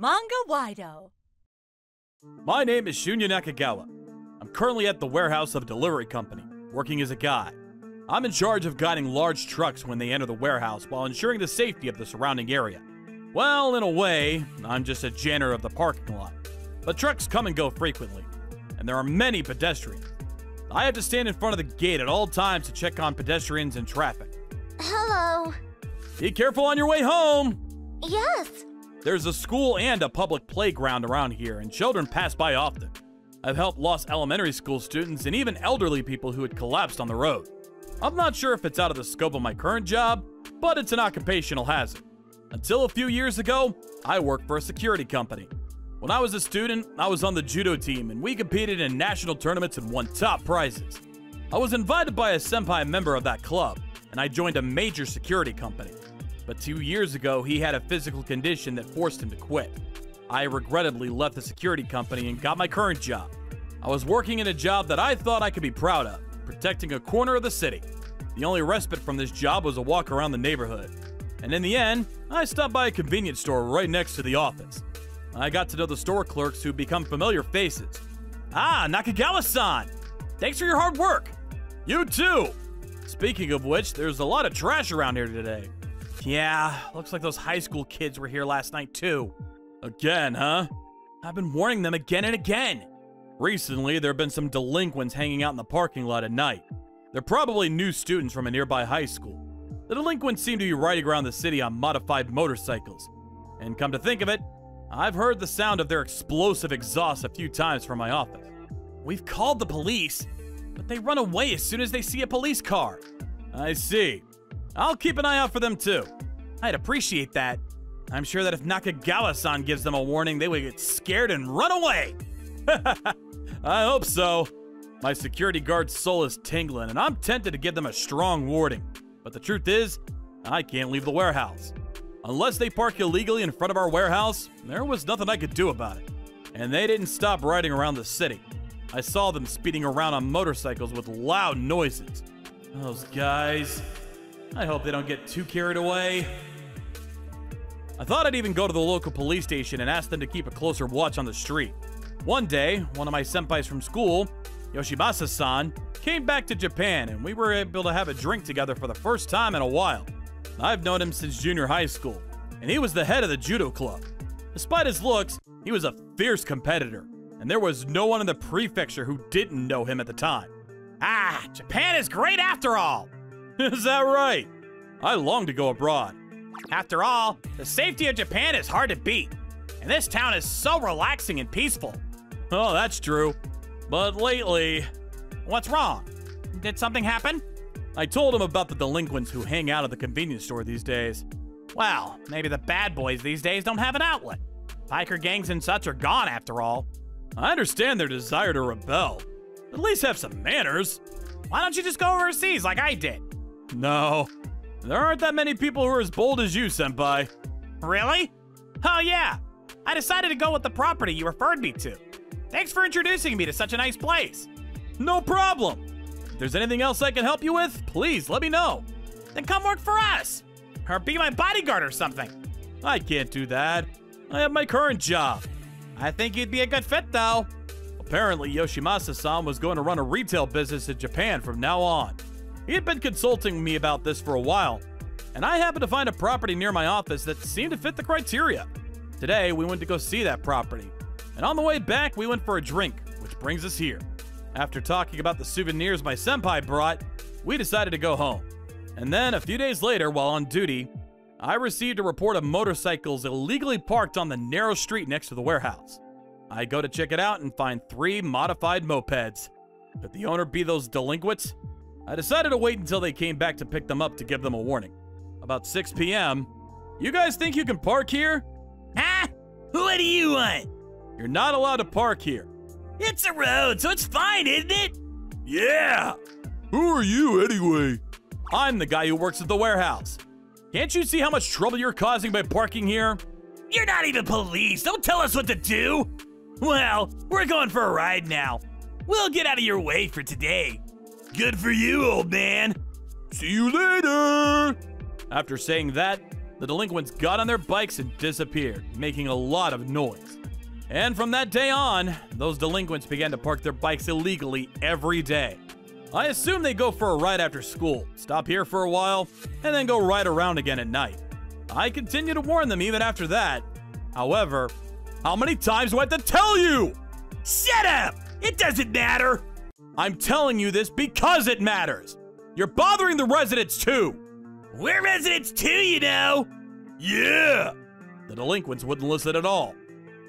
Manga-Waido. My name is Shunya Nakagawa. I'm currently at the warehouse of a delivery company, working as a guide. I'm in charge of guiding large trucks when they enter the warehouse while ensuring the safety of the surrounding area. Well, in a way, I'm just a janitor of the parking lot. But trucks come and go frequently, and there are many pedestrians. I have to stand in front of the gate at all times to check on pedestrians and traffic. Hello. Be careful on your way home! Yes. There's a school and a public playground around here, and children pass by often. I've helped lost elementary school students and even elderly people who had collapsed on the road. I'm not sure if it's out of the scope of my current job, but it's an occupational hazard. Until a few years ago, I worked for a security company. When I was a student, I was on the judo team, and we competed in national tournaments and won top prizes. I was invited by a senpai member of that club, and I joined a major security company. But 2 years ago, he had a physical condition that forced him to quit. I regrettably left the security company and got my current job. I was working in a job that I thought I could be proud of, protecting a corner of the city. The only respite from this job was a walk around the neighborhood. And in the end, I stopped by a convenience store right next to the office. I got to know the store clerks who become familiar faces. Ah, Nakagawa-san! Thanks for your hard work! You too! Speaking of which, there's a lot of trash around here today. Yeah, looks like those high school kids were here last night too. Again, huh? I've been warning them again and again. Recently, there have been some delinquents hanging out in the parking lot at night. They're probably new students from a nearby high school. The delinquents seem to be riding around the city on modified motorcycles. And come to think of it, I've heard the sound of their explosive exhaust a few times from my office. We've called the police, but they run away as soon as they see a police car. I see. I'll keep an eye out for them too. I'd appreciate that. I'm sure that if Nakagawa-san gives them a warning, they would get scared and run away. I hope so. My security guard's soul is tingling, and I'm tempted to give them a strong warning. But the truth is, I can't leave the warehouse. Unless they park illegally in front of our warehouse, there was nothing I could do about it. And they didn't stop riding around the city. I saw them speeding around on motorcycles with loud noises. Those guys. I hope they don't get too carried away. I thought I'd even go to the local police station and ask them to keep a closer watch on the street. One day, one of my senpais from school, Yoshimasa-san, came back to Japan, and we were able to have a drink together for the first time in a while. I've known him since junior high school, and he was the head of the judo club. Despite his looks, he was a fierce competitor, and there was no one in the prefecture who didn't know him at the time. Ah, Japan is great after all! Is that right? I long to go abroad. After all, the safety of Japan is hard to beat, and this town is so relaxing and peaceful. Oh, that's true. But lately... What's wrong? Did something happen? I told him about the delinquents who hang out at the convenience store these days. Well, maybe the bad boys these days don't have an outlet. Biker gangs and such are gone after all. I understand their desire to rebel. At least have some manners. Why don't you just go overseas like I did? No. There aren't that many people who are as bold as you, senpai. Really? Oh yeah. I decided to go with the property you referred me to. Thanks for introducing me to such a nice place. No problem. If there's anything else I can help you with, please let me know. Then come work for us. Or be my bodyguard or something. I can't do that. I have my current job. I think you'd be a good fit, though. Apparently, Yoshimasa-san was going to run a retail business in Japan from now on. He had been consulting me about this for a while, and I happened to find a property near my office that seemed to fit the criteria. Today, we went to go see that property, and on the way back, we went for a drink, which brings us here. After talking about the souvenirs my senpai brought, we decided to go home. And then, a few days later, while on duty, I received a report of motorcycles illegally parked on the narrow street next to the warehouse. I go to check it out and find 3 modified mopeds. Could the owner be those delinquents? I decided to wait until they came back to pick them up to give them a warning. About 6 p.m. You guys think you can park here? Huh? What do you want? You're not allowed to park here. It's a road, so it's fine, isn't it? Yeah! Who are you anyway? I'm the guy who works at the warehouse. Can't you see how much trouble you're causing by parking here? You're not even police. Don't tell us what to do. Well, we're going for a ride now. We'll get out of your way for today. Good for you, old man. See you later! After saying that, The delinquents got on their bikes and disappeared, making a lot of noise. And from that day on, those delinquents began to park their bikes illegally every day. I assume they go for a ride after school, stop here for a while, and then go ride around again at night. I continue to warn them even after that. However, how many times do I have to tell you? Shut up! It doesn't matter! I'm telling you this because it matters. You're bothering the residents too. We're residents too, you know. Yeah! The delinquents wouldn't listen at all.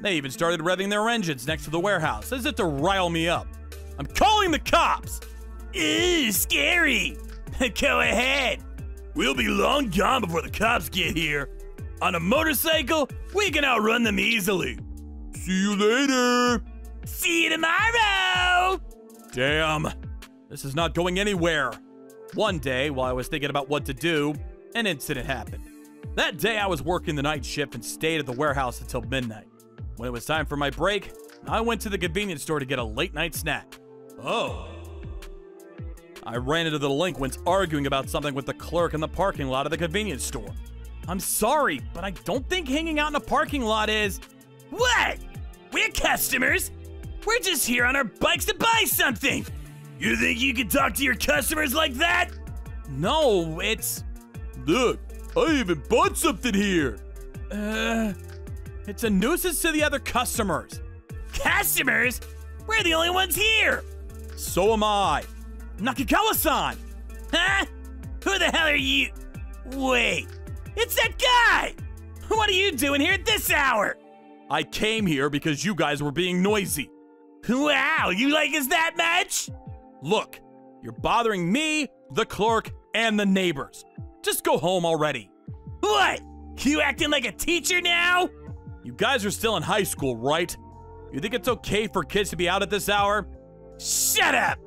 They even started revving their engines next to the warehouse as if to rile me up. I'm calling the cops! Ooh, scary! Go ahead. We'll be long gone before the cops get here. On a motorcycle, we can outrun them easily. See you later! See you tomorrow! Damn, this is not going anywhere. One day, while I was thinking about what to do, an incident happened. That day, I was working the night shift and stayed at the warehouse until midnight. When it was time for my break, I went to the convenience store to get a late-night snack. Oh. I ran into the delinquents arguing about something with the clerk in the parking lot of the convenience store. I'm sorry, but I don't think hanging out in a parking lot is... What? We're customers. We're just here on our bikes to buy something. You think you can talk to your customers like that? No, it's... Look, I even bought something here. It's a nuisance to the other customers. Customers? We're the only ones here. So am I. Nakagawa-san! Huh? Who the hell are you? Wait, it's that guy! What are you doing here at this hour? I came here because you guys were being noisy. Wow, you like us that much? Look, you're bothering me, the clerk, and the neighbors. Just go home already. What? You acting like a teacher now? You guys are still in high school, right? You think it's okay for kids to be out at this hour? Shut up!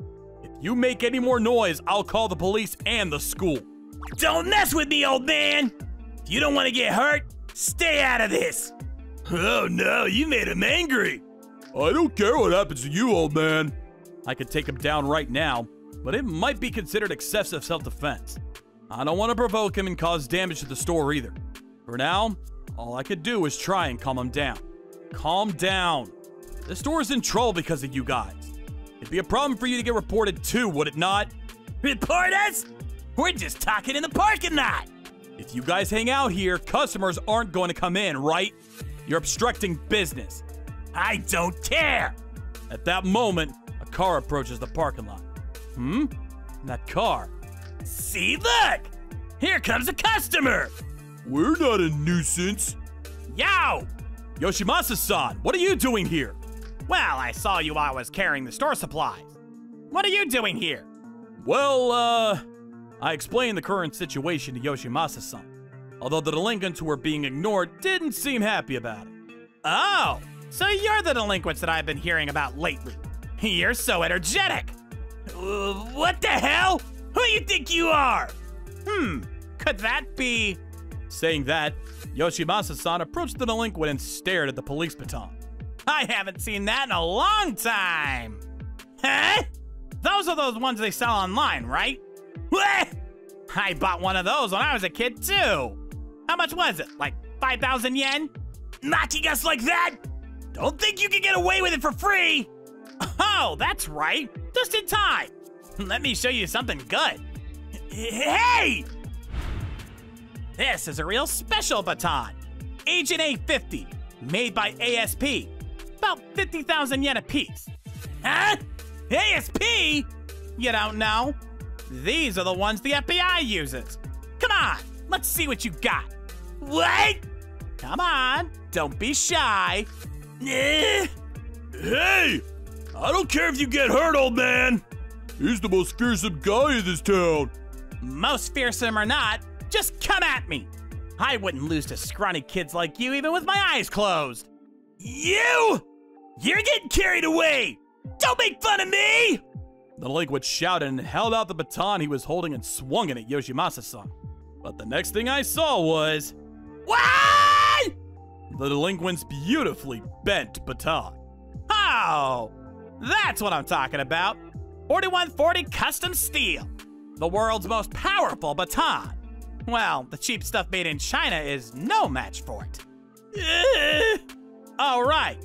If you make any more noise, I'll call the police and the school. Don't mess with me, old man! If you don't want to get hurt, stay out of this! Oh no, you made him angry! I don't care what happens to you, old man. I could take him down right now, but it might be considered excessive self-defense. I don't want to provoke him and cause damage to the store either. For now, all I could do is try and calm him down. Calm down. The store's in trouble because of you guys. It'd be a problem for you to get reported too, would it not? Report us? We're just talking in the parking lot. If you guys hang out here, customers aren't going to come in, right? You're obstructing business. I don't care. At that moment, a car approaches the parking lot. That car. See, look! Here comes a customer! We're not a nuisance. Yo! Yoshimasa-san, what are you doing here? Well, I saw you while I was carrying the store supplies. What are you doing here? Well, I explained the current situation to Yoshimasa-san. Although the delinquents who were being ignored didn't seem happy about it. Oh, so you're the delinquents that I've been hearing about lately. You're so energetic. What the hell? Who do you think you are? Could that be... Saying that, Yoshimasa-san approached the delinquent and stared at the police baton. I haven't seen that in a long time. Huh? Those are those ones they sell online, right? What? I bought one of those when I was a kid too. How much was it? Like 5,000 yen? Knocking us like that? Don't think you can get away with it for free. Oh, that's right. Just in time. Let me show you something good. Hey! This is a real special baton. Agent A50, made by ASP. About 50,000 yen a piece. Huh? ASP? You don't know? These are the ones the FBI uses. Come on, let's see what you got. What? Come on, don't be shy. Hey! I don't care if you get hurt, old man. He's the most fearsome guy in this town. Most fearsome or not, just come at me. I wouldn't lose to scrawny kids like you even with my eyes closed. You? You're getting carried away. Don't make fun of me. The delinquent shouted and held out the baton he was holding and swung it at Yoshimasa-san. But the next thing I saw was... What? The delinquent's beautifully bent baton. Oh, that's what I'm talking about. 4140 custom steel. The world's most powerful baton. Well, the cheap stuff made in China is no match for it. All right,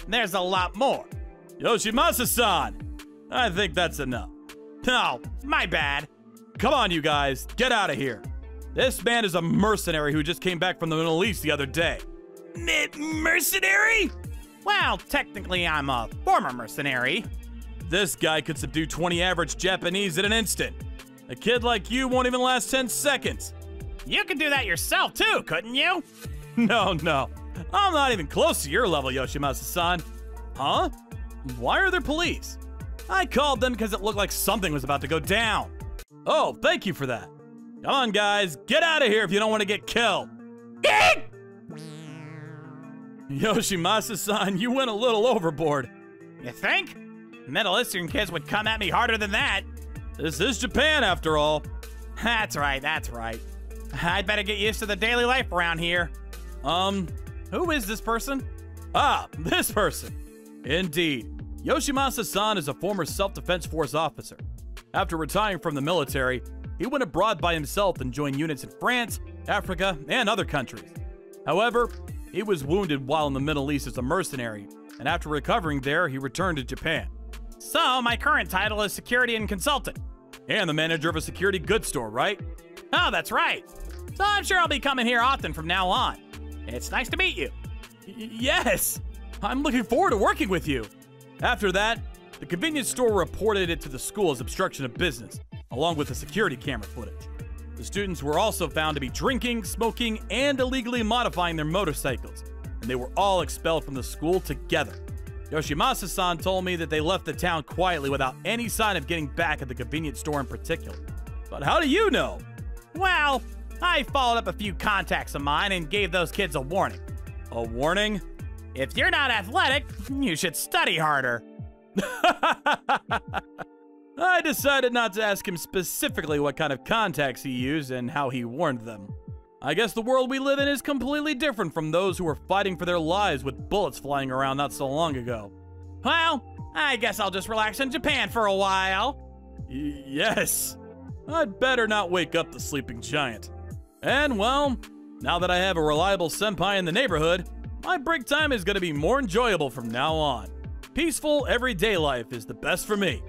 there's a lot more. Yoshimasa-san, I think that's enough. Oh, my bad. Come on, you guys, get out of here. This man is a mercenary who just came back from the Middle East the other day. Mercenary? Well, technically I'm a former mercenary. This guy could subdue 20 average Japanese in an instant. A kid like you won't even last 10 seconds. You could do that yourself too, couldn't you? No. I'm not even close to your level, Yoshimasa-san. Huh? Why are there police? I called them because it looked like something was about to go down. Oh, thank you for that. Come on, guys, get out of here if you don't want to get killed. Yoshimasa-san, you went a little overboard. You think? Middle Eastern kids would come at me harder than that. This is Japan, after all. That's right. I'd better get used to the daily life around here. Who is this person? Ah, this person. Indeed. Yoshimasa-san is a former self-defense force officer. After retiring from the military, he went abroad by himself and joined units in France, Africa, and other countries. However, he was wounded while in the Middle East as a mercenary, and after recovering there, he returned to Japan. So, my current title is security and consultant. And the manager of a security goods store, right? Oh, that's right. So I'm sure I'll be coming here often from now on. It's nice to meet you. Yes! I'm looking forward to working with you. After that, the convenience store reported it to the school as obstruction of business, along with the security camera footage. The students were also found to be drinking, smoking, and illegally modifying their motorcycles, and they were all expelled from the school together. Yoshimasa-san told me that they left the town quietly without any sign of getting back at the convenience store in particular. But how do you know? Well, I followed up a few contacts of mine and gave those kids a warning. A warning? If you're not athletic, you should study harder. I decided not to ask him specifically what kind of contacts he used and how he warned them. I guess the world we live in is completely different from those who were fighting for their lives with bullets flying around not so long ago. Well, I guess I'll just relax in Japan for a while. Yes. I'd better not wake up the sleeping giant. And well, now that I have a reliable senpai in the neighborhood, my break time is going to be more enjoyable from now on. Peaceful, everyday life is the best for me.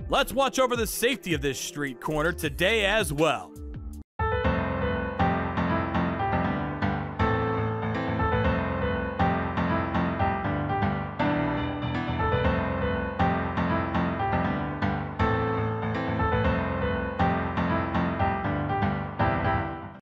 Let's watch over the safety of this street corner today as well.